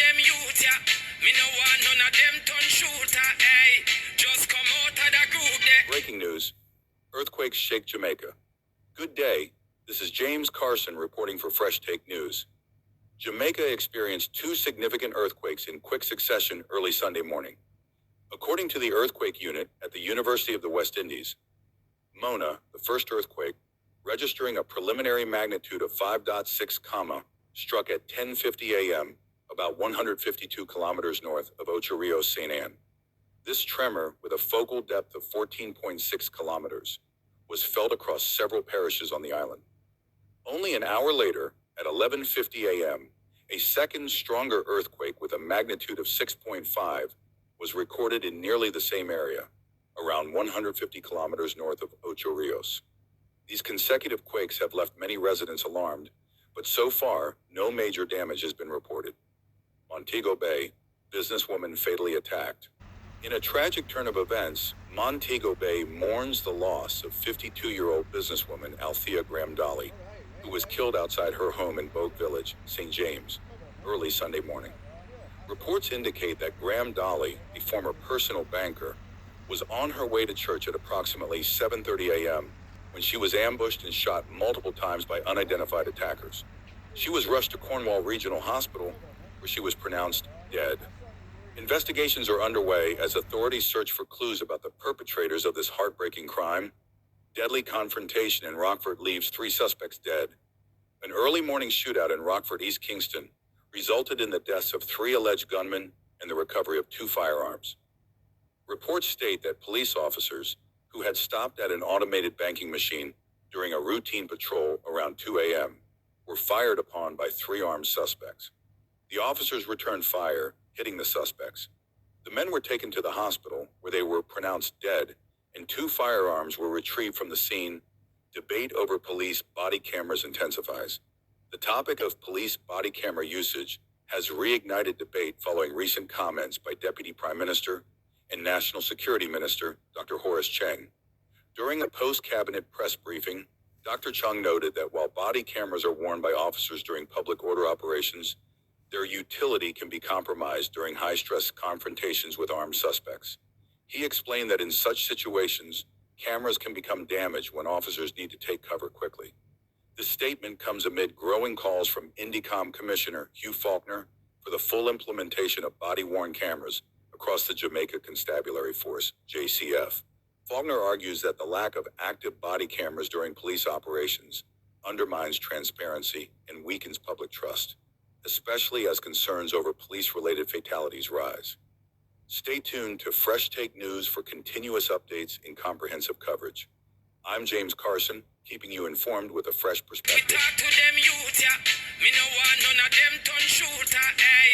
them youth, yeah. Me no want none of them turn shooter, hey. Just come out of the group there. Breaking news. Earthquakes shake Jamaica. Good day. This is James Carson reporting for Fresh Take News. Jamaica experienced 2 significant earthquakes in quick succession early Sunday morning. According to the earthquake unit at the University of the West Indies, Mona, the first earthquake, registering a preliminary magnitude of 5.6, struck at 10:50 a.m., about 152 kilometers north of Ocho Rios, St. Anne. This tremor, with a focal depth of 14.6 kilometers, was felt across several parishes on the island. Only an hour later, at 11:50 a.m., a second stronger earthquake with a magnitude of 6.5 was recorded in nearly the same area, around 150 kilometers north of Ocho Rios. These consecutive quakes have left many residents alarmed, but so far, no major damage has been reported. Montego Bay, businesswoman fatally attacked. In a tragic turn of events, Montego Bay mourns the loss of 52-year-old businesswoman Althea Graham Dolly, who was killed outside her home in Bogue Village, St. James, early Sunday morning. Reports indicate that Graham Dolly, a former personal banker, was on her way to church at approximately 7:30 a.m. when she was ambushed and shot multiple times by unidentified attackers. She was rushed to Cornwall Regional Hospital, where she was pronounced dead. Investigations are underway as authorities search for clues about the perpetrators of this heartbreaking crime. Deadly confrontation in Rockford leaves 3 suspects dead. An early morning shootout in Rockford, East Kingston, resulted in the deaths of 3 alleged gunmen and the recovery of 2 firearms. Reports state that police officers, who had stopped at an automated banking machine during a routine patrol around 2 a.m., were fired upon by 3 armed suspects. The officers returned fire, hitting the suspects. The men were taken to the hospital, where they were pronounced dead, and 2 firearms were retrieved from the scene. Debate over police body cameras intensifies. The topic of police body camera usage has reignited debate following recent comments by Deputy Prime Minister and National Security Minister Dr. Horace Cheng. During a post-cabinet press briefing, Dr. Cheng noted that while body cameras are worn by officers during public order operations, their utility can be compromised during high-stress confrontations with armed suspects. He explained that in such situations, cameras can become damaged when officers need to take cover quickly. This statement comes amid growing calls from Indicom Commissioner Hugh Faulkner for the full implementation of body-worn cameras across the Jamaica Constabulary Force, JCF. Faulkner argues that the lack of active body cameras during police operations undermines transparency and weakens public trust, especially as concerns over police-related fatalities rise. Stay tuned to Fresh Take News for continuous updates and comprehensive coverage. I'm James Carson, keeping you informed with a fresh Me perspective. talk to them youth, yeah. Me no want none of them turn shooter, hey.